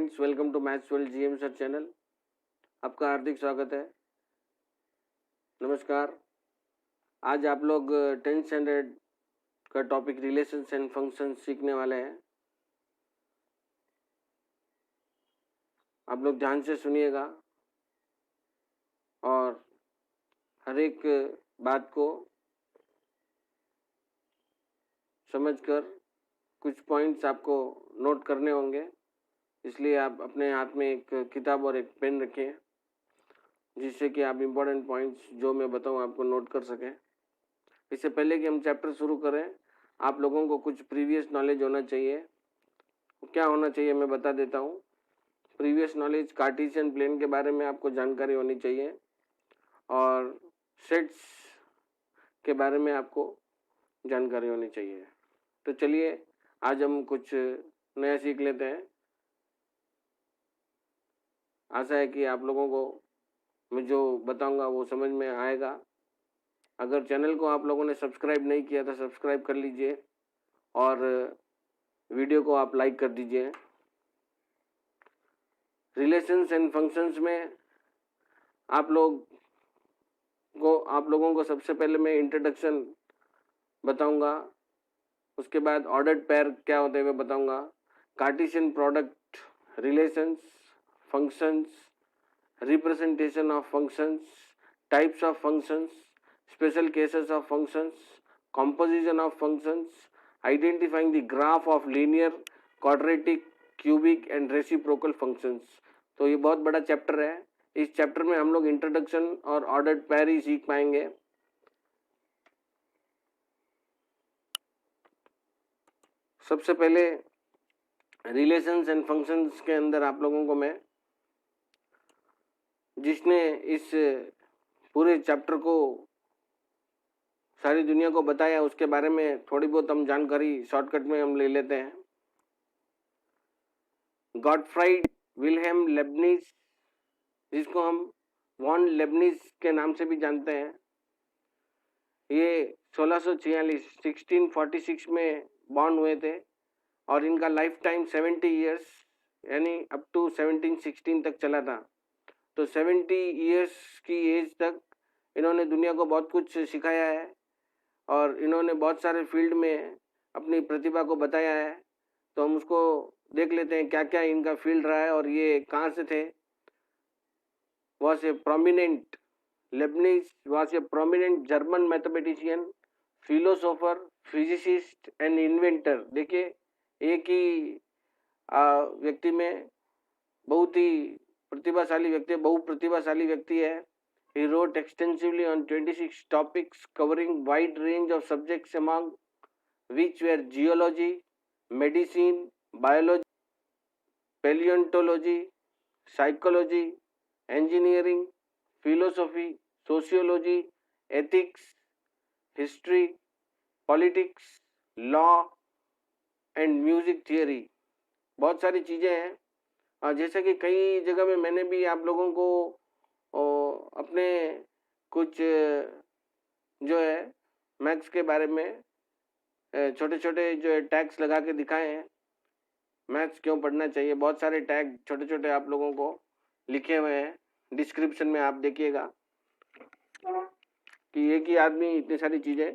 Friends, welcome to maths world GM sir channel. आपका हार्दिक स्वागत है। नमस्कार। आज आप लोग 10th स्टैंडर्ड का टॉपिक रिलेशंस एंड फंक्शंस सीखने वाले हैं। आप लोग ध्यान से सुनिएगा और हर एक बात को समझकर कुछ पॉइंट्स आपको नोट करने होंगे, इसलिए आप अपने हाथ में एक किताब और एक पेन रखें, जिससे कि आप इम्पोर्टेंट पॉइंट्स जो मैं बताऊं आपको नोट कर सकें। इससे पहले कि हम चैप्टर शुरू करें, आप लोगों को कुछ प्रीवियस नॉलेज होना चाहिए। क्या होना चाहिए मैं बता देता हूँ। प्रीवियस नॉलेज, कार्टेशियन प्लेन के बारे में आपको जानकारी होनी चाहिए और सेट्स के बारे में आपको जानकारी होनी चाहिए। तो चलिए आज हम कुछ नया सीख लेते हैं। आशा है कि आप लोगों को मैं जो बताऊंगा वो समझ में आएगा। अगर चैनल को आप लोगों ने सब्सक्राइब नहीं किया तो सब्सक्राइब कर लीजिए और वीडियो को आप लाइक कर दीजिए। रिलेशंस एंड फंक्शंस में आप लोगों को सबसे पहले मैं इंट्रोडक्शन बताऊंगा, उसके बाद ऑर्डर्ड पेयर क्या होते हैं मैं बताऊंगा, Cartesian product, relations, functions, representation of functions, types of functions, special cases of functions, composition of functions, identifying the graph of linear, quadratic, cubic and reciprocal functions। तो ये बहुत बड़ा चैप्टर है। इस चैप्टर में हम लोग इंट्रोडक्शन और ऑर्डर्ड पेयर ही सीख पाएंगे। सबसे पहले रिलेशंस एंड फंक्शंस के अंदर आप लोगों को मैं, जिसने इस पूरे चैप्टर को सारी दुनिया को बताया, उसके बारे में थोड़ी बहुत हम जानकारी शॉर्टकट में हम ले लेते हैं। गॉटफ्राइड विल्हेम लेबनिज, जिसको हम वॉन लेबनिज के नाम से भी जानते हैं, ये 1646 में बॉर्न हुए थे और इनका लाइफ टाइम 70 ईयर्स यानी अप टू 1716 तक चला था। तो 70 ईयर्स की एज तक इन्होंने दुनिया को बहुत कुछ सिखाया है और इन्होंने बहुत सारे फील्ड में अपनी प्रतिभा को बताया है। तो हम उसको देख लेते हैं क्या क्या इनका फील्ड रहा है और ये कहाँ से थे। was a prominent Leibniz was a prominent German mathematician, philosopher, physicist and inventor। देखिए एक ही व्यक्ति में बहुत ही बहुप्रतिभाशाली व्यक्ति है। He wrote extensively on 26 topics covering wide range of subjects, among which were geology, medicine, biology, paleontology, psychology, engineering, philosophy, sociology, ethics, history, politics, law and music theory। बहुत सारी चीज़ें हैं। जैसे कि कई जगह में मैंने भी आप लोगों को अपने कुछ जो है मैथ्स के बारे में छोटे छोटे जो है टैग्स लगा के दिखाए हैं। मैथ्स क्यों पढ़ना चाहिए, बहुत सारे टैग छोटे छोटे आप लोगों को लिखे हुए हैं। डिस्क्रिप्शन में आप देखिएगा कि एक ही आदमी इतनी सारी चीज़ें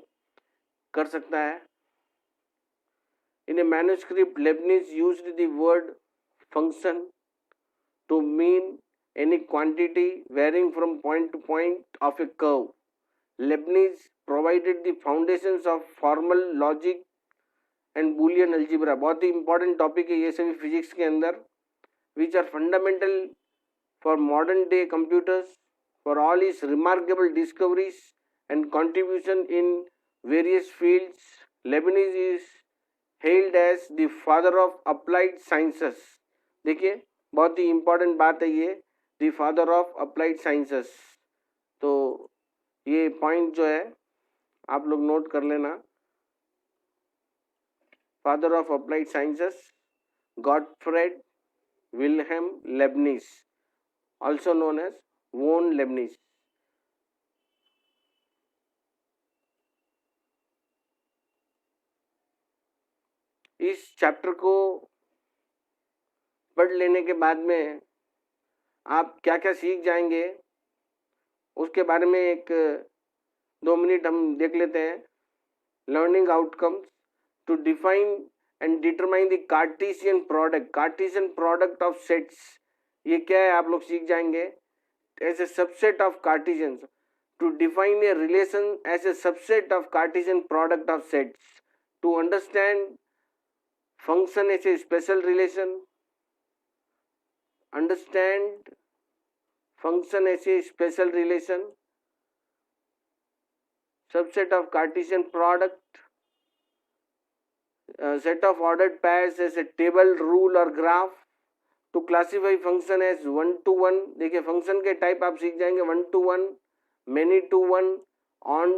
कर सकता है। In a manuscript Leibniz used the word function to mean any quantity varying from point to point of a curve। Leibniz provided the foundations of formal logic and Boolean algebra। बहुत ही important topic है ये सभी physics के अंदर, which are fundamental for modern day computers। For all his remarkable discoveries and contribution in various fields, Leibniz is hailed as the father of applied sciences। देखिए बहुत ही important बात है ये, the father of applied sciences. तो ये point जो है आप लोग नोट कर लेना। Father of applied sciences Gottfried Wilhelm Leibniz, also known as von Leibniz. इस चैप्टर को पढ़ लेने के बाद में आप क्या क्या सीख जाएंगे उसके बारे में एक 2 मिनट हम देख लेते हैं। Learning outcomes to define and determine the Cartesian product of sets. ये क्या है आप लोग सीख जाएंगे। As a subset of Cartesians, to define a relation as a subset of Cartesian product of sets, to understand function as a special relation, understand function as a special relation, subset of Cartesian product, set of ordered pairs as a table, rule और graph, to classify function as one to one। देखिए function के type आप सीख जाएंगे, 1 to 1, many to one, on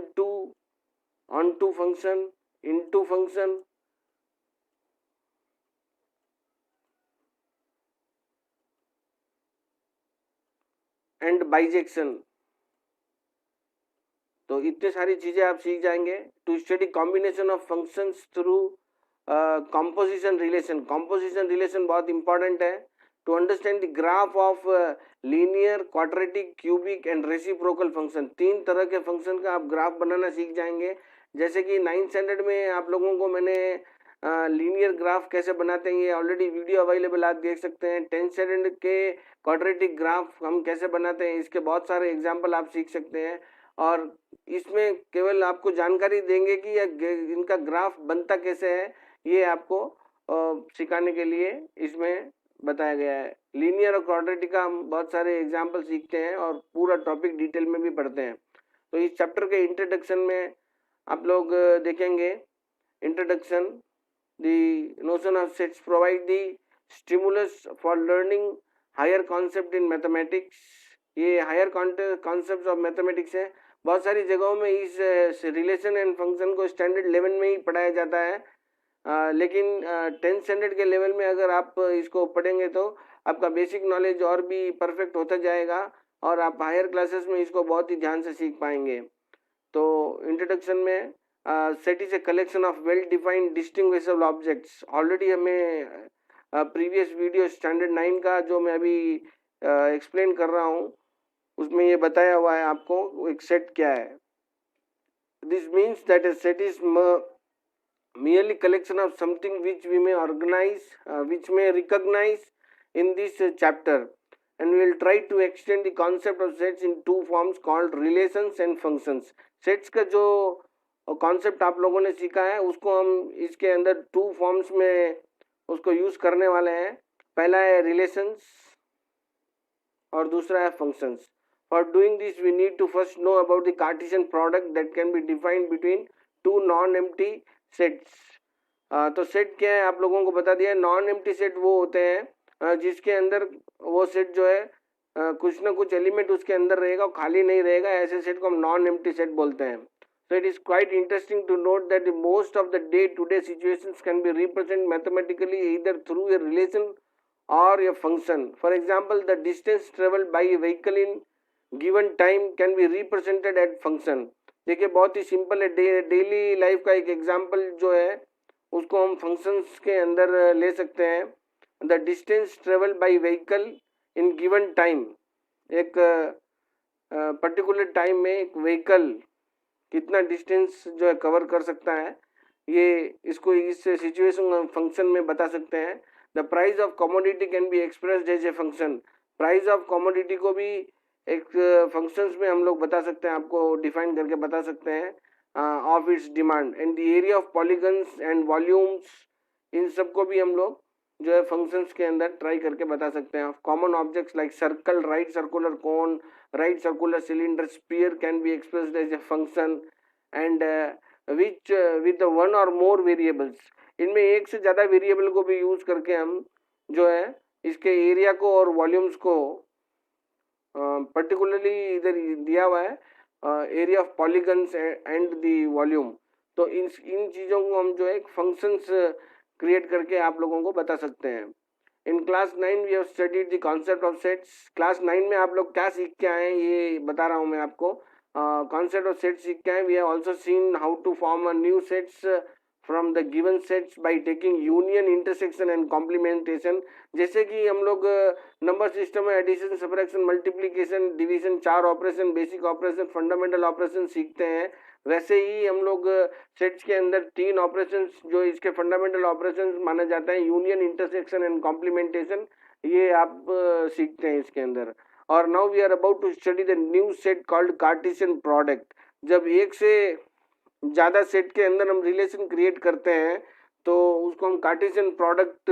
to function, into function, and bijection। तो इतने सारी चीजें आप सीख जाएंगे। To study combination of functions through composition relation. Composition relation बहुत इंपॉर्टेंट है। To understand the graph of linear, quadratic, cubic and reciprocal function. 3 तरह के फंक्शन का आप ग्राफ बनाना सीख जाएंगे। जैसे कि 9th स्टैंडर्ड में आप लोगों को मैंने लीनियर ग्राफ कैसे बनाते हैं ये ऑलरेडी वीडियो अवेलेबल आप देख सकते हैं। 10th स्टैंडर्ड के क्वाड्रेटिक ग्राफ हम कैसे बनाते हैं इसके बहुत सारे एग्जाम्पल आप सीख सकते हैं। और इसमें केवल आपको जानकारी देंगे कि इनका ग्राफ बनता कैसे है, ये आपको सिखाने के लिए इसमें बताया गया है। लीनियर और क्वाड्रेटिक का हम बहुत सारे एग्जाम्पल सीखते हैं और पूरा टॉपिक डिटेल में भी पढ़ते हैं। तो इस चैप्टर के इंट्रोडक्शन में आप लोग देखेंगे। Introduction, the notion of sets provide the stimulus for learning higher concept in mathematics. ये हायर कॉन्सेप्ट ऑफ मैथमेटिक्स है। बहुत सारी जगहों में इस रिलेशन एंड फंक्शन को स्टैंडर्ड लेवल में ही पढ़ाया जाता है, लेकिन 10th स्टैंडर्ड के लेवल में अगर आप इसको पढ़ेंगे तो आपका बेसिक नॉलेज और भी परफेक्ट होता जाएगा और आप हायर क्लासेस में इसको बहुत ही ध्यान से सीख पाएंगे। तो इंट्रोडक्शन में set is a collection of well defined distinguishable objects. Already हमें प्रीवियस वीडियो स्टैंडर्ड 9 का जो मैं अभी एक्सप्लेन कर रहा हूँ उसमें ये बताया हुआ है आपको एक सेट क्या है। This means that A set is merely collection of something which we may organize, which may recognize in this chapter, and we will try to extend the concept of sets in 2 forms called relations and functions। sets का जो concept आप लोगों ने सीखा है उसको हम इसके अंदर 2 forms में उसको use करने वाले हैं। पहला है relations और दूसरा है functions। For doing this we need to first know about the Cartesian product that can be defined between 2 non-empty sets. तो सेट क्या है आप लोगों को बता दिया। नॉन एम्प्टी सेट वो होते हैं जिसके अंदर वो सेट जो है कुछ ना कुछ एलिमेंट उसके अंदर रहेगा और खाली नहीं रहेगा, ऐसे सेट को हम नॉन एम्प्टी सेट बोलते हैं। So it is quite interesting to note that most of the day to day situations can be represent mathematically either through a relation और a function. For example the distance travelled by a vehicle in given time can be represented at function. देखिए बहुत ही simple है। Daily life का एक example जो है उसको हम फंक्शंस के अंदर ले सकते हैं। The distance travel by vehicle in given time, एक पर्टिकुलर टाइम में एक व्हीकल कितना डिस्टेंस जो है कवर कर सकता है, ये इसको इस सिचुएशन फंक्शन में बता सकते हैं। The price of commodity can be expressed as a function. Price of commodity को भी एक फंक्शंस में हम लोग बता सकते हैं, आपको डिफाइन करके बता सकते हैं of its demand. And the area of polygons and volumes, इन सब को भी हम लोग जो है फंक्शंस के अंदर ट्राई करके बता सकते हैं। Common objects like circle, right circular cone, right circular cylinder, sphere can be expressed as a function and which with one or more variables. इनमें एक से ज़्यादा वेरिएबल को भी यूज करके हम जो है इसके एरिया को और वॉल्यूम्स को पर्टिकुलरली इधर दिया हुआ है area of polygons and the volume. तो इन चीज़ों को हम जो है फंक्शंस क्रिएट करके आप लोगों को बता सकते हैं। In class 9 we have studied the concept of sets. Class 9 में आप लोग क्या सीख के आए हैं ये बता रहा हूँ मैं आपको। कॉन्सेप्ट ऑफ सेट्स सीख के आए। We have also seen how to form a new sets from the given sets by taking union, intersection and complementation. जैसे कि हम लोग नंबर सिस्टम में addition, subtraction, multiplication, division, 4 operation, basic operation, fundamental operation सीखते हैं, वैसे ही हम लोग सेट्स के अंदर 3 ऑपरेशन जो इसके फंडामेंटल ऑपरेशन माने जाते हैं, यूनियन, इंटरसेक्शन एंड कॉम्प्लीमेंटेशन, ये आप सीखते हैं इसके अंदर। और now we are about to study the new set called Cartesian product. जब एक से ज़्यादा सेट के अंदर हम रिलेशन क्रिएट करते हैं तो उसको हम कार्टेशियन प्रोडक्ट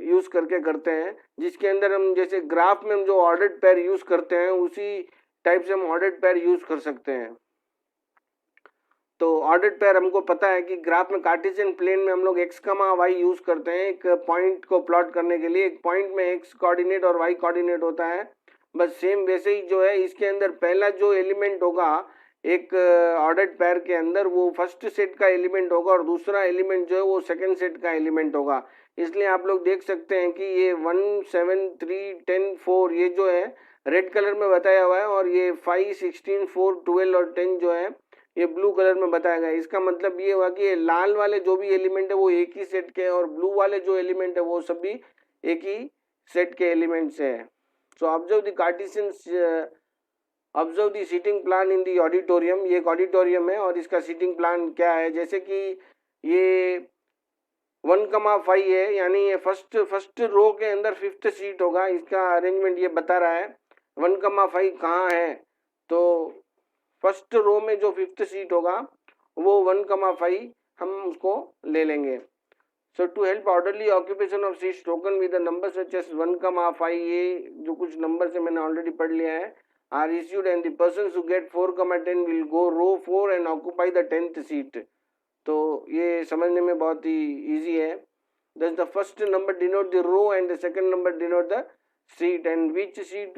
यूज़ करके करते हैं, जिसके अंदर हम जैसे ग्राफ में हम जो ऑर्डर्ड पेयर यूज़ करते हैं उसी टाइप से हम ऑर्डर्ड पेयर यूज़ कर सकते हैं। तो ऑर्डर्ड पेयर हमको पता है कि ग्राफ में कार्टेशियन प्लेन में हम लोग x कमा वाई यूज़ करते हैं एक पॉइंट को प्लॉट करने के लिए। एक पॉइंट में x कोऑर्डिनेट और y कोऑर्डिनेट होता है। बस सेम वैसे ही जो है इसके अंदर पहला जो एलिमेंट होगा एक ऑर्डर्ड पेयर के अंदर वो फर्स्ट सेट का एलिमेंट होगा और दूसरा एलिमेंट जो है वो सेकंड सेट का एलिमेंट होगा। इसलिए आप लोग देख सकते हैं कि ये 1, 7, 3, 10, 4 ये जो है रेड कलर में बताया हुआ है और ये 5, 16, 4, 12 और 10 जो है ये ब्लू कलर में बताया गया है। इसका मतलब ये हुआ कि ये लाल वाले जो भी एलिमेंट है वो एक ही सेट के हैं और ब्लू वाले जो एलिमेंट है वो सभी एक ही सेट के एलिमेंट्स हैं। So observe the Cartesians, observe the seating plan in the auditorium. ये एक ऑडिटोरियम है और इसका सीटिंग प्लान क्या है, जैसे कि ये 1,5 है, यानी ये फर्स्ट रो के अंदर 5th सीट होगा। इसका अरेंजमेंट ये बता रहा है 1,5 कहाँ है, तो फर्स्ट रो में जो 5th सीट होगा वो 1,5 हम उसको ले लेंगे। So to help orderly occupation of seats token with the number such as 1,5, ये जो कुछ नंबर से मैंने ऑलरेडी पढ़ लिया है, are issued and the persons who get 4,10 will go row 4 and occupy the 10th seat. तो ये समझने में बहुत ही इजी है। Thus the first number denote the row and the second number denote the seat, and which seat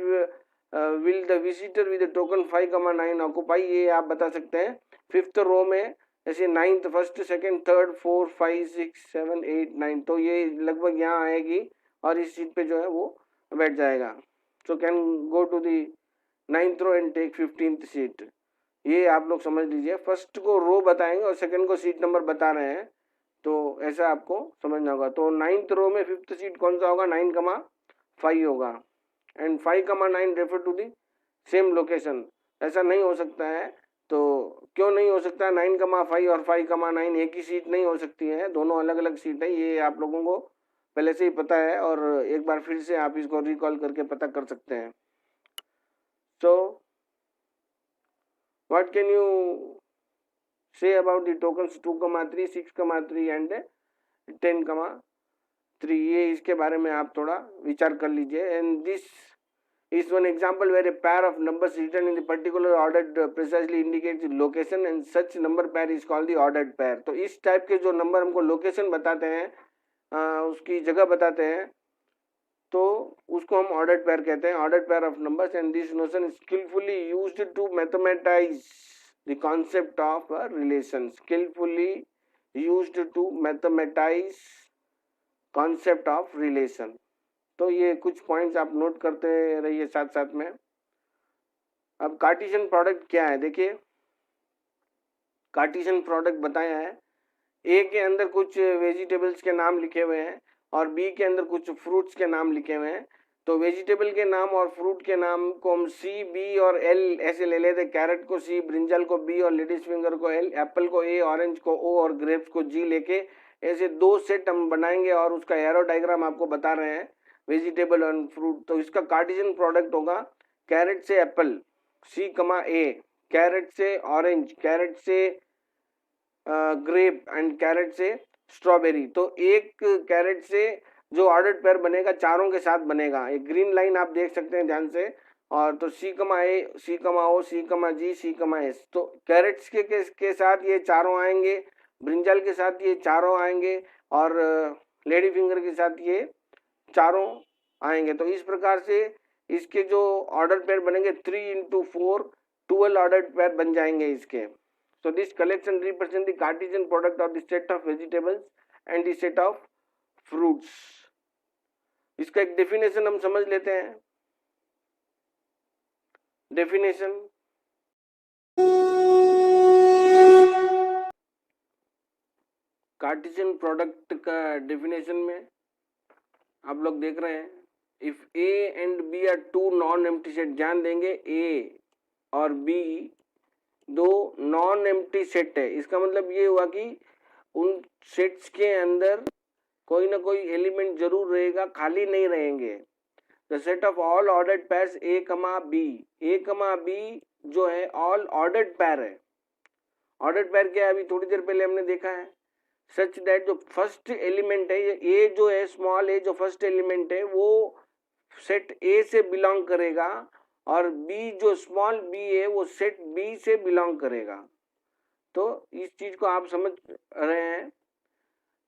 will the visitor with the token 5,9 occupy, ये आप बता सकते हैं। 5th रो में जैसे 9th, 1st, 2nd, 3rd, 4, 5, 6, 7, 8, 9, तो ये लगभग यहाँ आएगी और इस सीट पे जो है वो बैठ जाएगा। So can go to the 9th row and take 15th seat. ये आप लोग समझ लीजिए, फर्स्ट को रो बताएंगे और सेकंड को सीट नंबर बता रहे हैं, तो ऐसा आपको समझना होगा। तो 9th रो में 5th सीट कौन सा होगा, 9,5 होगा, and 5,9 refer to the same location. ऐसा नहीं हो सकता है, तो क्यों नहीं हो सकता है, 9,5 और 5,9 एक ही सीट नहीं हो सकती है, दोनों अलग अलग सीट है। ये आप लोगों को पहले से ही पता है और एक बार फिर से आप इसको रिकॉल करके पता कर सकते हैं। So what can you say about the tokens 2,3, 6,3 and 10,3, ये इसके बारे में आप थोड़ा विचार कर लीजिए। And this is one example where a pair of numbers written in the particular ordered precisely indicates the location and such number pair is called the ordered pair। तो इस टाइप के जो नंबर हमको लोकेशन बताते हैं, उसकी जगह बताते हैं, तो उसको हम ऑर्डर्ड पेयर कहते हैं, ordered pair of numbers. And this notion is skilfully used to mathematise the concept of a relation, skillfully used to mathematize concept of relation। तो ये कुछ पॉइंट्स आप नोट करते रहिए साथ साथ में। अब कार्टेशियन प्रोडक्ट क्या है, देखिए कार्टेशियन प्रोडक्ट बताया है, ए के अंदर कुछ वेजिटेबल्स के नाम लिखे हुए हैं और बी के अंदर कुछ फ्रूट्स के नाम लिखे हुए हैं। तो वेजिटेबल के नाम और फ्रूट के नाम को हम सी, बी और एल ऐसे ले लेते। कैरेट को सी, ब्रिंजल को बी और लेडीज फिंगर को एल, एप्पल को ए, ऑरेंज को ओ और ग्रेप्स को जी लेके ऐसे 2 सेट हम बनाएंगे और उसका एरो डायग्राम आपको बता रहे हैं, वेजिटेबल और फ्रूट। तो इसका कार्टेशियन प्रोडक्ट होगा कैरेट से एप्पल, सी कमा ए, कैरेट से ऑरेंज, कैरेट से ग्रेप एंड कैरेट से स्ट्रॉबेरी। तो एक कैरेट से जो ऑर्डर्ड पेयर बनेगा चारों के साथ बनेगा। एक ग्रीन लाइन आप देख सकते हैं ध्यान से, और तो सी कमा ए, सी कमा ओ, सी कमा जी, सी कमा एस। तो कैरेट्स के साथ ये चारों आएंगे, ब्रिंजल के साथ ये चारों आएंगे और लेडी फिंगर के साथ ये चारों आएंगे। तो इस प्रकार से इसके जो ऑर्डर पेयर बनेंगे 3 into 4 12 ऑर्डर्ड पेयर बन जाएंगे इसके। So this collection represent the Cartesian product of the set of vegetables and the set of fruits। इसका एक डेफिनेशन हम समझ लेते हैं। डेफिनेशन, कार्टेशियन प्रोडक्ट का डेफिनेशन में आप लोग देख रहे हैं, if A and B are two non empty set, ध्यान देंगे ए और बी दो नॉन एम्प्टी सेट है, इसका मतलब ये हुआ कि उन सेट्स के अंदर कोई ना कोई एलिमेंट जरूर रहेगा, खाली नहीं रहेंगे। The set of all ordered pairs A comma B जो है ऑल ऑर्डर्ड पेयर है। ऑर्डर्ड पेयर क्या है, अभी थोड़ी देर पहले हमने देखा है, सच दैट जो फर्स्ट एलिमेंट है, ये ए जो है स्मॉल ए जो फर्स्ट एलिमेंट है वो सेट ए से बिलोंग करेगा और बी जो स्मॉल बी है वो सेट बी से बिलोंग करेगा। तो इस चीज को आप समझ रहे हैं।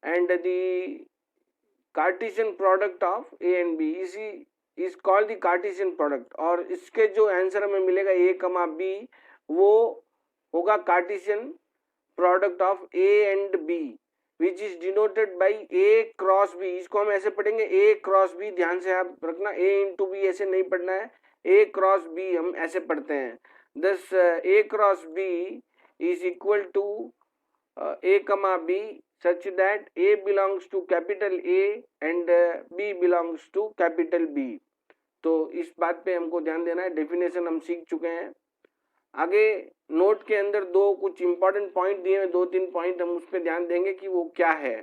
And the Cartesian product of A and B is called the Cartesian product, और इसके जो आंसर हमें मिलेगा ए कमा बी वो होगा Cartesian product of A and B which is denoted by A cross B. इसको हम ऐसे पढ़ेंगे ए क्रॉस बी, ध्यान से आप रखना, ए इंटू बी ऐसे नहीं पढ़ना है, ए क्रॉस बी हम ऐसे पढ़ते हैं। Thus A cross B is equal to A comma B such that A belongs to capital A and B belongs to capital B। तो इस बात पे हमको ध्यान देना है। डेफिनेशन हम सीख चुके हैं। आगे नोट के अंदर दो कुछ इंपॉर्टेंट पॉइंट दिए हैं, 2-3 पॉइंट हम उस पर ध्यान देंगे कि वो क्या है।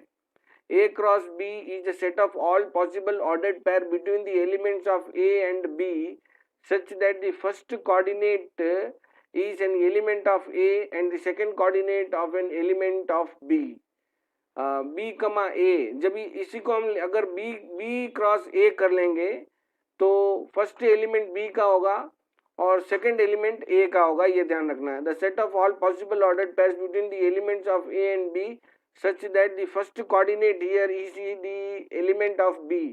A cross B is a set of all possible ordered pair between the elements of A and B such that the first coordinate is an element of A and the second coordinate of an element of B। B comma A, जब इसी को हम अगर B cross ए कर लेंगे तो first element B का होगा और सेकंड एलिमेंट ए का होगा, ये ध्यान रखना है। The set of all possible ordered pairs between the elements of A and B such that the first coordinate here is the element of B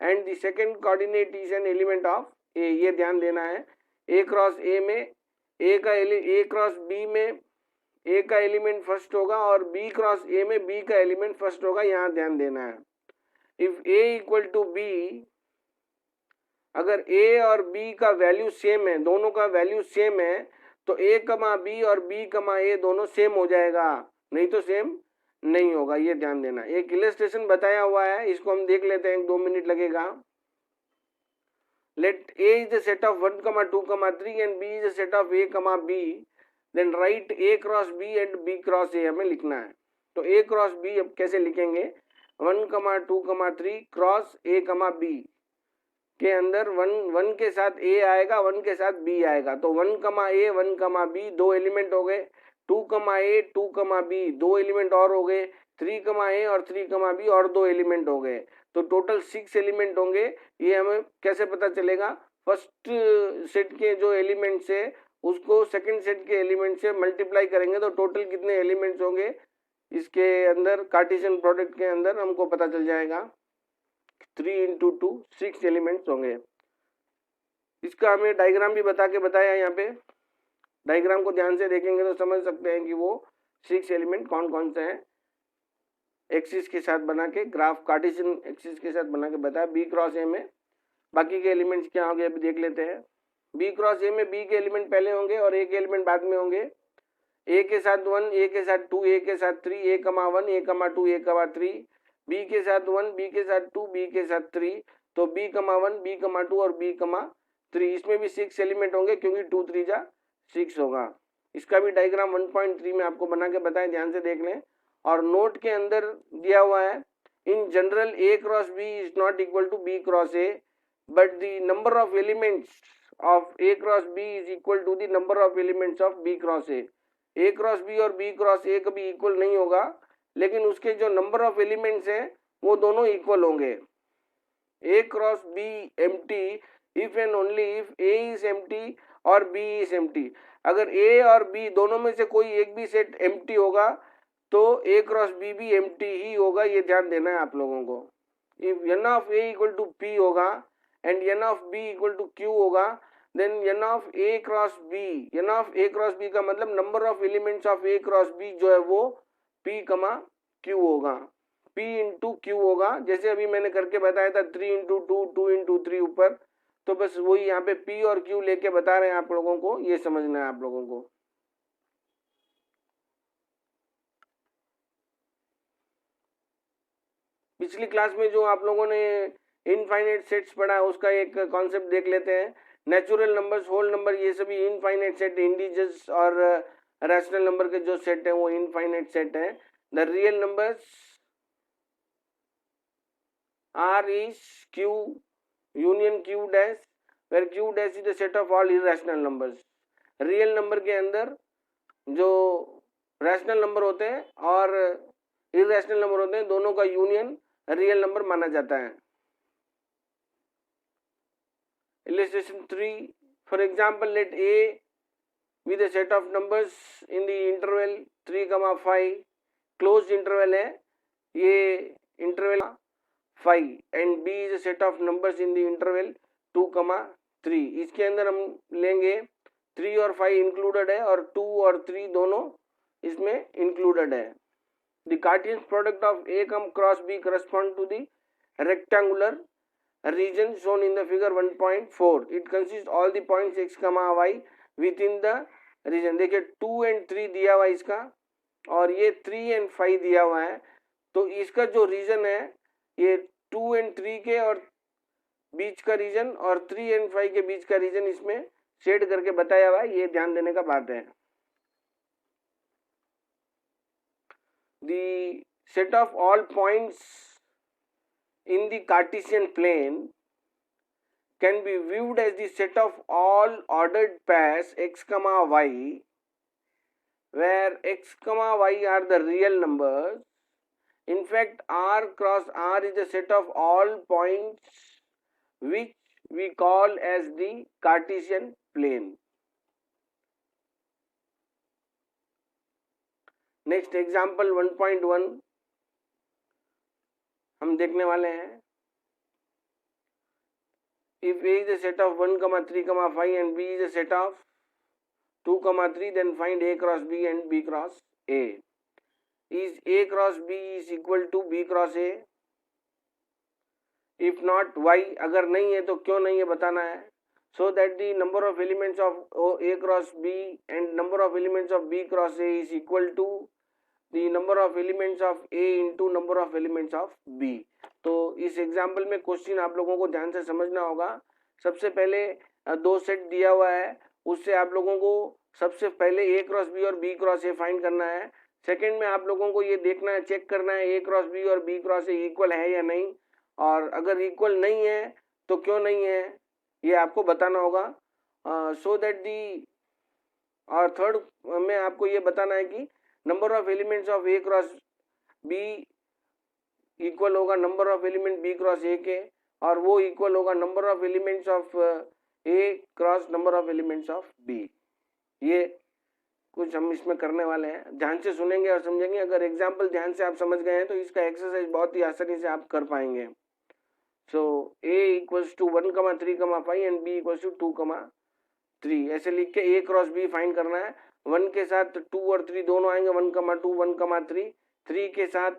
and the second coordinate is an element of A, ये ध्यान देना है। A cross ए में ए cross B में ए का element first होगा और B cross ए में बी का एलिमेंट फर्स्ट होगा, यहाँ ध्यान देना है। If A equal to B, अगर ए और बी का वैल्यू सेम है, दोनों का वैल्यू सेम है, तो ए कमा बी और बी कमा ए दोनों सेम हो जाएगा, नहीं तो सेम नहीं होगा, ये ध्यान देना। एक इलस्ट्रेशन बताया हुआ है, इसको हम देख लेते हैं, 2 मिनट लगेगा। Let A is the set of 1, 2, 3 and B is the set of A comma B, then write A cross B and B cross A हमें लिखना है। तो ए क्रॉस बी अब कैसे लिखेंगे, 1, 2, 3 क्रॉस ए कमा बी के अंदर 1 के साथ ए आएगा, 1 के साथ बी आएगा, तो 1 कमा ए 1 कमा बी 2 एलिमेंट हो गए, 2 कमा ए 2 कमा बी 2 एलिमेंट और हो गए, 3 कमा ए और 3 कमा बी और 2 एलिमेंट हो गए, तो टोटल 6 एलिमेंट होंगे। ये हमें कैसे पता चलेगा, फर्स्ट सेट के जो एलिमेंट्स है उसको सेकंड सेट के एलिमेंट से मल्टीप्लाई करेंगे तो टोटल कितने एलिमेंट्स होंगे इसके अंदर, कार्टेशियन प्रोडक्ट के अंदर हमको पता चल जाएगा। 3 × 2 6 एलिमेंट्स होंगे। इसका हमें डायग्राम भी बता के बताया, यहाँ पे डायग्राम को ध्यान से देखेंगे तो समझ सकते हैं कि वो 6 एलिमेंट कौन कौन से हैं। एक्सिस के साथ बना के ग्राफ, कार्टेशियन एक्सिस के साथ बना के बताया। बी क्रॉस ए में बाकी के एलिमेंट्स क्या होंगे अभी देख लेते हैं। बी क्रॉस ए में बी के एलिमेंट पहले होंगे और ए के एलिमेंट बाद में होंगे। ए के साथ 1, ए के साथ 2, ए के साथ 3, ए कमा 1, ए कमा 2, ए कमा 3, बी के साथ 1, बी के साथ 2, बी के साथ 3, तो बी कमा 1, बी कमा 2 और बी कमा 3, इसमें भी 6 एलिमेंट होंगे क्योंकि 2 3 जा 6 होगा। इसका भी डायग्राम 1.3 में आपको बना के बताएं, ध्यान से देख लें। और नोट के अंदर दिया हुआ है, in general A cross B is not equal to B cross A, but the number of elements of A cross B is equal to the number of elements of B cross A। A cross B और B cross A कभी equal नहीं होगा, लेकिन उसके जो number of elements हैं वो दोनों इक्वल होंगे। A cross B empty if and only if A is empty और B is empty। अगर A और B दोनों में से कोई एक भी सेट empty होगा तो A cross B भी empty ही होगा, ये ध्यान देना है आप लोगों को। if n of A equal to P होगा and n of B equal to Q होगा, then n of A cross B, n of A cross B का मतलब number of elements of A cross B जो है वो P, Q होगा, P into Q होगा। जैसे अभी मैंने करके बताया था 3 into 2, 2 into 3 ऊपर, तो बस वही यहाँ पे P और Q लेके बता रहे हैं आप लोगों को, ये समझना है आप लोगों को। पिछली क्लास में जो आप लोगों ने इनफाइनाइट सेट्स पढ़ा है उसका एक कॉन्सेप्ट देख लेते हैं। नेचुरल नंबर्स, होल नंबर, ये सभी इनफाइनाइट सेट, इंटीजर्स और रैशनल नंबर के जो सेट है वो इनफाइनाइट सेट है। The real numbers are is Q union Q dash, where Q dash is the set of all irrational numbers. Real number के अंदर जो रैशनल नंबर होते हैं और इरेशनल नंबर होते हैं, दोनों का यूनियन रियल नंबर माना जाता है। Illustration 3, for example, let A be the set of numbers in the interval 3, 5, closed interval है ये interval 5, and B is a set of numbers in the interval 2, 3। इसके अंदर हम लेंगे 3 और 5 इंक्लूडेड है और 2 और 3 दोनों इसमें इंक्लूडेड है। The Cartesian product of A cross B correspond to the rectangular region shown in the figure 1.4. It consists all the points x, y within the region। देखिए 2 and 3 दिया हुआ है इसका और ये 3 and 5 दिया हुआ है, तो इसका जो रीजन है ये 2 and 3 के और बीच का रीजन और 3 and 5 के बीच का रीजन इसमें शेड करके बताया हुआ है, ये ध्यान देने का बात है। The set of all points in the Cartesian plane can be viewed as the set of all ordered pairs x, y, where x, y are the real numbers. In fact, R cross R is the set of all points which we call as the Cartesian plane. Next example 1.1 हम देखने वाले हैं। If A is a set of 1, 3, 5 and B is a set of 2, 3, then find A cross B and B cross A. Is A cross B is equal to B cross A? If not, why? अगर नहीं है तो क्यों नहीं है बताना है। So that the number of elements of A cross B and number of elements of B cross A is equal to the number of elements of A into number of elements of B। तो इस example में question आप लोगों को ध्यान से समझना होगा। सबसे पहले दो सेट दिया हुआ है, उससे आप लोगों को सबसे पहले A क्रॉस B और B क्रॉस A फाइंड करना है। सेकंड में आप लोगों को ये देखना है, चेक करना है A क्रॉस B और B क्रॉस A इक्वल है या नहीं, और अगर इक्वल नहीं है तो क्यों नहीं है ये आपको बताना होगा। सो दैट दी, और थर्ड में आपको ये बताना है कि number of elements of A cross B equal होगा number of element B cross A के, और वो इक्वल होगा number of elements of A cross number of elements of B। ये कुछ हम इसमें करने वाले हैं, ध्यान से सुनेंगे और समझेंगे। अगर एग्जाम्पल ध्यान से आप समझ गए हैं तो इसका एक्सरसाइज बहुत ही आसानी से आप कर पाएंगे। So A equals to 1, 3, 5 and B equals to 2, 3 ऐसे लिख के A क्रॉस B फाइंड करना है। 1 के साथ 2 और 3 दोनों आएंगे, 1, 2, 1, 3, 3 के साथ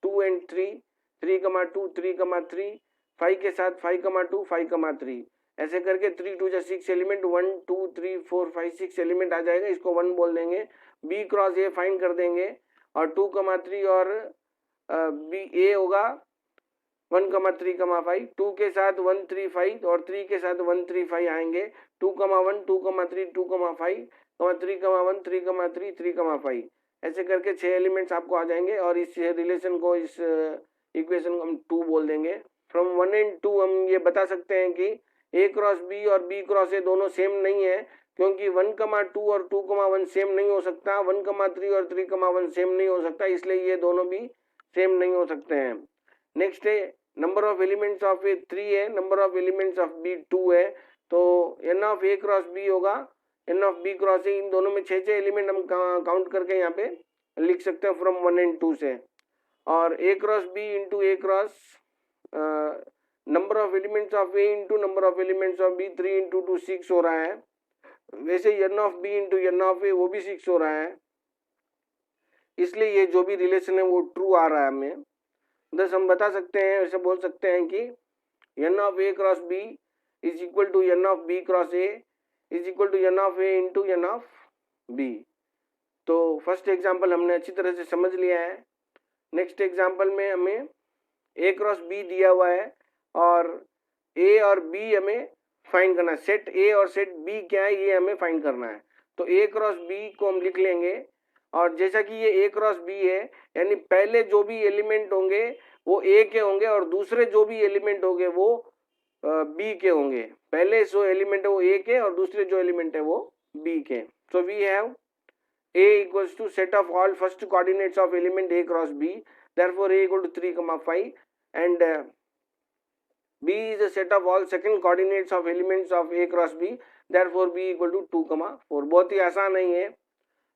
2 and 3, 3, 2, 3, 3, 5 के साथ 5, 2, 5, 3 ऐसे करके 3, 2 6 एलिमेंट, 1, 2, 3, 4, 5, 6 एलिमेंट आ जाएगा, इसको 1 बोल देंगे। B क्रॉस A फाइंड कर देंगे और 2, 3 और B A होगा 1, 3, 5, 2 के साथ 1, 3, 5 और 3 के साथ 1, 3, 5 आएंगे, 2, 1, 2, 3, 2, 5, 3, 1, 3, 3, 3, 5 ऐसे करके 6 एलिमेंट्स आपको आ जाएंगे, और इस रिलेशन को, इस इक्वेशन को हम 2 बोल देंगे। फ्रॉम 1 and 2 हम ये बता सकते हैं कि A क्रॉस B और B क्रॉस A दोनों सेम नहीं है, क्योंकि 1, 2 और 2, 1 सेम नहीं हो सकता, 1, 3 और 3, 1 सेम नहीं हो सकता, इसलिए ये दोनों भी सेम नहीं हो सकते हैं। नेक्स्ट है number of elements of A 3 है, number of elements of B 2 है, तो n of A cross B होगा n of B cross A। इन दोनों में 6 एलिमेंट हम काउंट करके यहाँ पे लिख सकते हैं फ्रॉम 1 and 2 से। और A cross B into A cross number of elements of A into number of elements of B 3 into 2 6 हो रहा है। वैसे n of B into n of A वो भी 6 हो रहा है, इसलिए ये जो भी रिलेशन है वो ट्रू आ रहा है हमें। बस हम बता सकते हैं, ऐसे बोल सकते हैं कि n of A cross B is equal to n of B cross A is equal to n of A into n of B। तो फर्स्ट एग्जाम्पल हमने अच्छी तरह से समझ लिया है। नेक्स्ट एग्जाम्पल में हमें ए क्रॉस बी दिया हुआ है और ए और बी हमें फाइंड करना है, सेट ए और सेट बी क्या है ये हमें फाइंड करना है। तो ए क्रॉस बी को हम लिख लेंगे और जैसा कि ये ए क्रॉस बी है यानी पहले जो भी एलिमेंट होंगे वो ए के होंगे और दूसरे जो भी एलिमेंट होंगे वो बी के होंगे। पहले जो एलिमेंट है वो ए के और दूसरे जो एलिमेंट है वो बी के। So we have A equals to set of all first coordinates of element A cross B. Therefore, A equal to 3, 5 and B is a set of all second coordinates of elements of A cross B. Therefore, B equal to 2, 4. बहुत ही आसान नहीं है।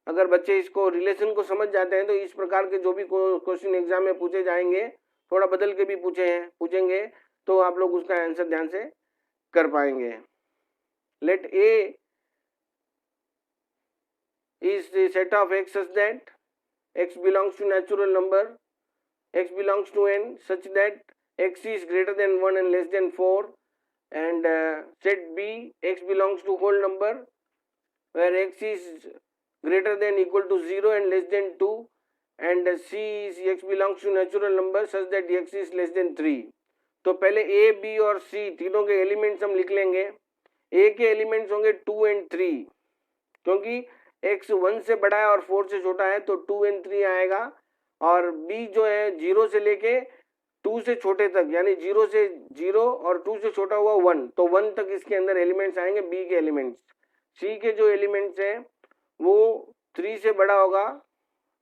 अगर बच्चे इसको relation को समझ जाते हैं तो इस प्रकार के जो भी क्वेश्चन एग्जाम में पूछे जाएंगे, थोड़ा बदल के भी पूछेंगे तो आप लोग उसका आंसर ध्यान से कर पाएंगे। Let A is the set of x such that x belongs to natural number, x belongs to n such that x is greater than 1 and less than 4, and set B x belongs to whole number where x is greater than equal to 0 and less than 2, and C is x belongs to natural number such that x is less than 3। तो पहले A, B और C तीनों के elements हम लिख लेंगे। A के elements होंगे 2 and 3 क्योंकि x 1 से बड़ा है और 4 से छोटा है तो 2 and 3 आएगा और b जो है 0 से लेके 2 से छोटे तक यानी 0 से 0 और 2 से छोटा हुआ 1 तो 1 तक इसके अंदर एलिमेंट्स आएंगे b के एलिमेंट्स। c के जो एलिमेंट्स हैं वो 3 से बड़ा होगा,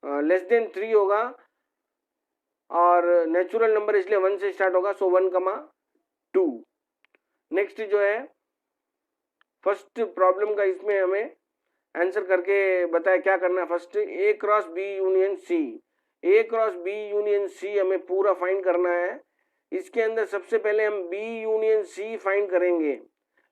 लेस देन 3 होगा और नेचुरल नंबर इसलिए 1 से स्टार्ट होगा, सो 1, 2। नेक्स्ट जो है फर्स्ट प्रॉब्लम का इसमें हमें आंसर करके बताया क्या करना है। First A cross B union C, A cross B union सी हमें पूरा फाइंड करना है। इसके अंदर सबसे पहले हम बी यूनियन सी फाइंड करेंगे,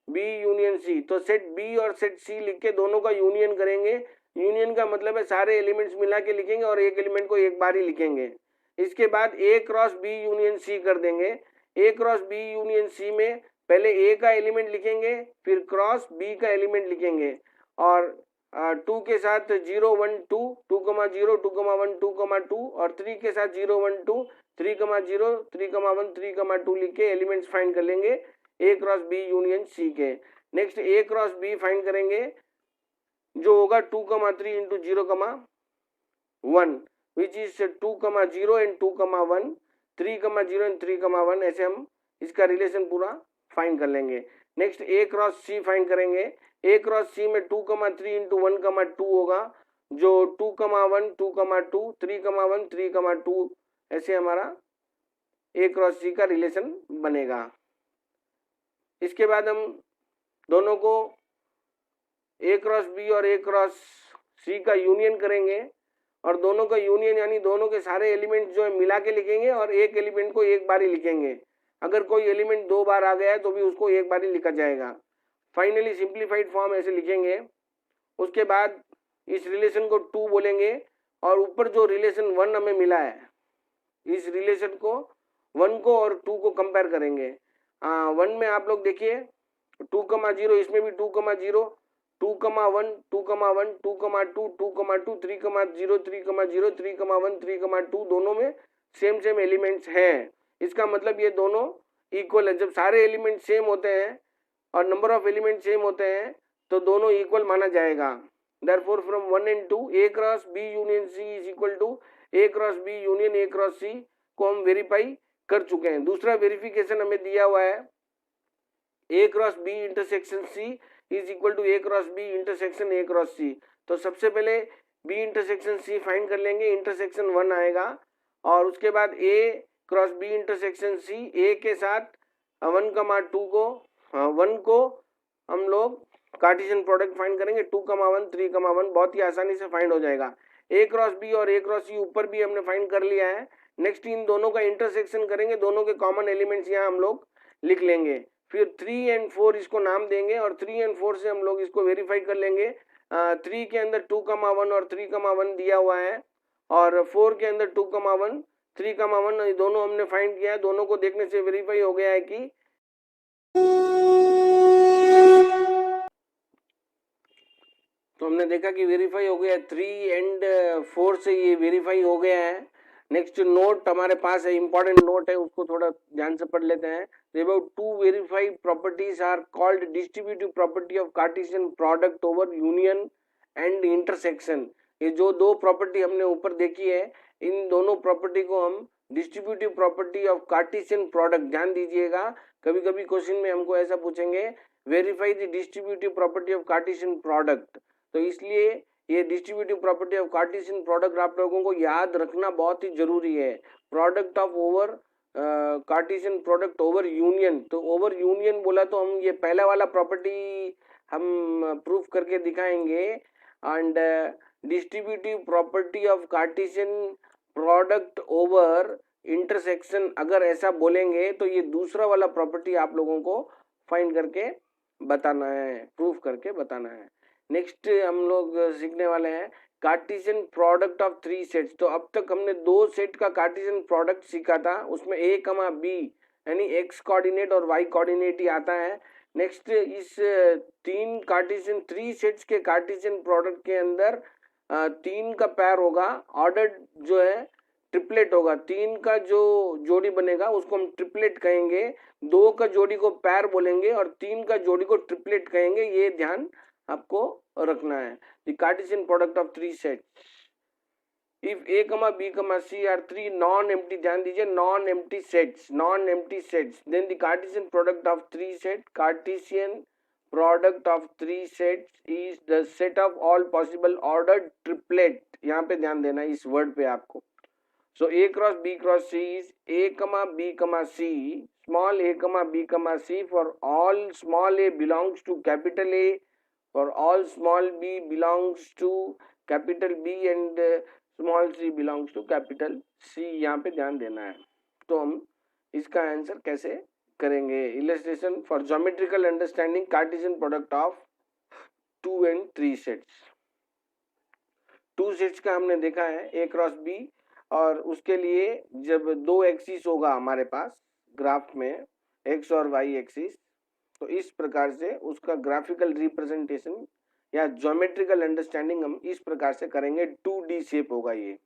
बी यूनियन सी। तो सेट बी और सेट सी लिख के दोनों का यूनियन करेंगे। यूनियन का मतलब है सारे एलिमेंट्स मिला के लिखेंगे और एक एलिमेंट को एक बार ही लिखेंगे। इसके बाद ए क्रॉस बी यूनियन सी कर देंगे। ए क्रॉस बी यूनियन सी में पहले ए का एलिमेंट लिखेंगे फिर क्रॉस बी का एलिमेंट लिखेंगे और 2 के साथ 0, 1, 2, 2, 0, 2, 1, 2, 2 और 3 के साथ 0, 1, 2, 3, 0, 3, 1, 3, 2 लिख के एलिमेंट्स फाइंड कर लेंगे ए क्रॉस बी यूनियन सी के। नेक्स्ट ए क्रॉस बी फाइंड करेंगे जो होगा 2, 3 into 0, 1 which is 2, 0 and 2, 1, 3, 0 and 3, 1 ऐसे हम इसका रिलेशन पूरा फाइंड कर लेंगे। नेक्स्ट ए क्रॉस सी फाइंड करेंगे। ए क्रॉस सी में 2, 3 इंटू 1, 2 होगा जो 2, 1, 2, 2, 3, 1, 3, 2 ऐसे हमारा ए क्रॉस सी का रिलेशन बनेगा। इसके बाद हम दोनों को ए क्रॉस बी और ए क्रॉस सी का यूनियन करेंगे और दोनों का यूनियन यानी दोनों के सारे एलिमेंट जो है मिला के लिखेंगे और एक एलिमेंट को एक बार ही लिखेंगे। अगर कोई एलिमेंट 2 बार आ गया है तो भी उसको एक बार ही लिखा जाएगा। फाइनली सिंप्लीफाइड फॉर्म ऐसे लिखेंगे। उसके बाद इस रिलेशन को 2 बोलेंगे और ऊपर जो रिलेशन 1 हमें मिला है इस रिलेशन को 1 को और 2 को कंपेयर करेंगे। 1 में आप लोग देखिए 2, 0 इसमें भी 2, 0, 2, 1, 2, 1, 2, 2, 2, 2, 3, 0, 3, 0, 3, 1, 3, 2 दोनों में सेम एलिमेंट्स हैं। इसका मतलब ये दोनों इक्वल है। जब सारे एलिमेंट सेम होते हैं और नंबर ऑफ एलिमेंट सेम होते हैं तो दोनों इक्वल माना जाएगा। Therefore from 1 and 2 A cross B union C is equal to A cross B union A cross C को हम वेरीफाई कर चुके हैं। दूसरा वेरिफिकेशन हमें दिया हुआ है A cross B intersection C is equal to A cross B intersection A cross C. तो सबसे पहले बी इंटरसेक्शन सी फाइंड कर लेंगे, इंटरसेक्शन 1 आएगा और उसके बाद ए क्रॉस बी इंटरसेक्शन सी ए के साथ 1, 2 को 1 को हम लोग कार्टेशियन प्रोडक्ट फाइंड करेंगे 2, 1, 3, 1 बहुत ही आसानी से फाइंड हो जाएगा। ए क्रॉस बी और ए क्रॉस सी ऊपर भी हमने फाइंड कर लिया है। नेक्स्ट इन दोनों का इंटरसेक्शन करेंगे, दोनों के कॉमन एलिमेंट्स यहाँ हम लोग लिख लेंगे। फिर 3 and 4 इसको नाम देंगे और 3 and 4 से हम लोग इसको वेरीफाई कर लेंगे। 3 के अंदर 2, 1 और 3, 1 दिया हुआ है और 4 के अंदर 2, 1, 3, 1 दोनों हमने फाइंड किया है। दोनों को देखने से वेरीफाई हो गया है कि तो हमने देखा कि वेरीफाई हो गया 3 and 4 से ये वेरीफाई हो गया है। नेक्स्ट नोट हमारे पास है, इंपॉर्टेंट नोट है, उसको थोड़ा ध्यान से पढ़ लेते हैं. About two verified properties are called distributive property of Cartesian product over union and intersection. ये जो दो प्रॉपर्टी हमने ऊपर देखी है, इन दोनों प्रॉपर्टी को हम distributive property of Cartesian product, ध्यान दीजिएगा, कभी कभी क्वेश्चन में हमको ऐसा पूछेंगे, verify the distributive property of Cartesian product. तो इसलिए ये distributive property of Cartesian product आप लोगों को याद रखना बहुत ही जरूरी है. Product of over Cartesian product over union, तो ओवर यूनियन बोला तो हम ये पहला वाला प्रॉपर्टी हम प्रूफ करके दिखाएंगे. And distributive property of Cartesian product over intersection, अगर ऐसा बोलेंगे तो ये दूसरा वाला प्रॉपर्टी आप लोगों को फाइंड करके बताना है, प्रूफ करके बताना है. नेक्स्ट हम लोग सीखने वाले हैं Cartesian product of three sets. तो अब तक हमने दो सेट का कार्टेशियन प्रोडक्ट सीखा था, उसमें a, b यानी x कोऑर्डिनेट और y कोऑर्डिनेट ही आता है. नेक्स्ट इस तीन कार्टेशियन थ्री सेट्स के कार्टेशियन प्रोडक्ट के अंदर तीन का पैर होगा, ऑर्डर जो है ट्रिपलेट होगा. तीन का जो जोड़ी बनेगा उसको हम ट्रिपलेट कहेंगे, दो का जोड़ी को पैर बोलेंगे और तीन का जोड़ी को ट्रिपलेट कहेंगे. ये ध्यान आपको रखना है. The Cartesian product of three sets if a, b, c are three non empty, ध्यान दीजिए, non empty sets, non empty sets, then the Cartesian product of three set, Cartesian product of three sets is the set of all possible ordered triplet. यहाँ पे ध्यान देना है इस word पे आपको. So a cross b cross c is a, b, c, small a, b, c for all small a belongs to capital A, for all small b belongs to capital B and small c belongs to capital C. यहाँ पे ध्यान देना है. तो हम इसका answer कैसे करेंगे? Illustration for geometrical understanding Cartesian product of 2 and 3 sets. 2 sets का हमने देखा है a क्रॉस b, और उसके लिए जब दो एक्सिस होगा हमारे पास ग्राफ में, x और y एक्सिस, तो इस प्रकार से उसका ग्राफिकल रिप्रेजेंटेशन या ज्योमेट्रिकल अंडरस्टैंडिंग हम इस प्रकार से करेंगे. 2D शेप होगा, ये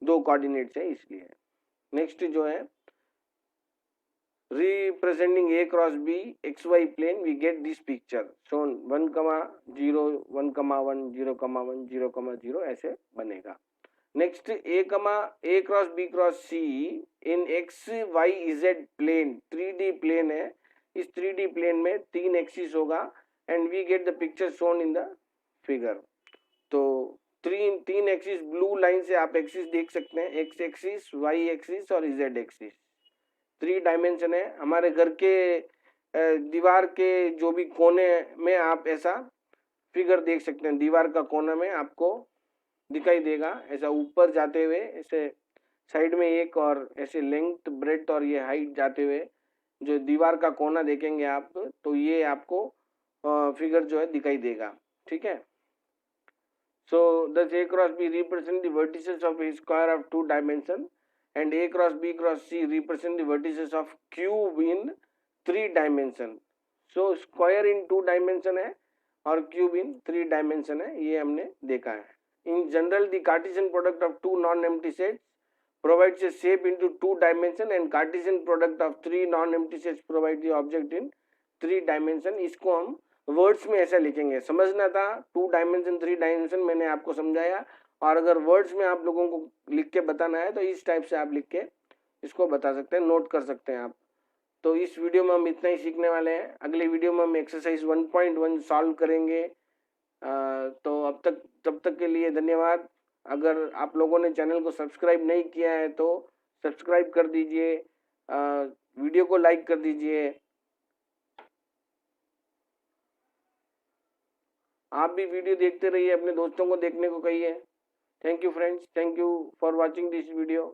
दो कोऑर्डिनेट्स है इसलिए. नेक्स्ट जो है representing a cross b xy plane, we get this picture shown 1, 0, 1, 1, 0, 1, 0, 0 ऐसे बनेगा. Next a cross b cross c in x y z plane, 3D plane है. इस 3D प्लेन में तीन एक्सिस होगा and we get the picture shown in the figure. तो तीन axis blue line से आप एक्सिस देख सकते हैं, x एक्सिस, y एक्सिस और z एक्सिस. 3 डायमेंशन है. हमारे घर के दीवार के जो भी कोने में आप ऐसा फिगर देख सकते हैं, दीवार का कोना में आपको दिखाई देगा ऐसा ऊपर जाते हुए, ऐसे साइड में एक, और ऐसे लेंथ ब्रेड्थ और ये हाइट जाते हुए जो दीवार का कोना देखेंगे आप, तो ये आपको फिगर जो है दिखाई देगा. ठीक है. सो thus a cross b represent the vertices of a square of 2 dimension and a cross b cross c represent the vertices of cube in 3 dimension. so square in 2 dimension है और cube in 3 dimension है, ये हमने देखा है. In general, the Cartesian product of two non-empty sets provides a shape into 2 dimension and Cartesian product of 3 non-empty sets provides the object in 3 dimension. इसको हम words में ऐसा लिखेंगे. समझना था 2 डायमेंशन 3 डायमेंशन मैंने आपको समझाया, और अगर वर्ड्स में आप लोगों को लिख के बताना है तो इस टाइप से आप लिख के इसको बता सकते हैं, नोट कर सकते हैं आप. तो इस वीडियो में हम इतना ही सीखने वाले हैं. अगले वीडियो में हम एक्सरसाइज 1.1 सॉल्व करेंगे. तो तब तक के लिए धन्यवाद. अगर आप लोगों ने चैनल को सब्सक्राइब नहीं किया है तो सब्सक्राइब कर दीजिए, वीडियो को लाइक कर दीजिए. आप भी वीडियो देखते रहिए, अपने दोस्तों को देखने को कहिए. Thank you friends, thank you for watching this video.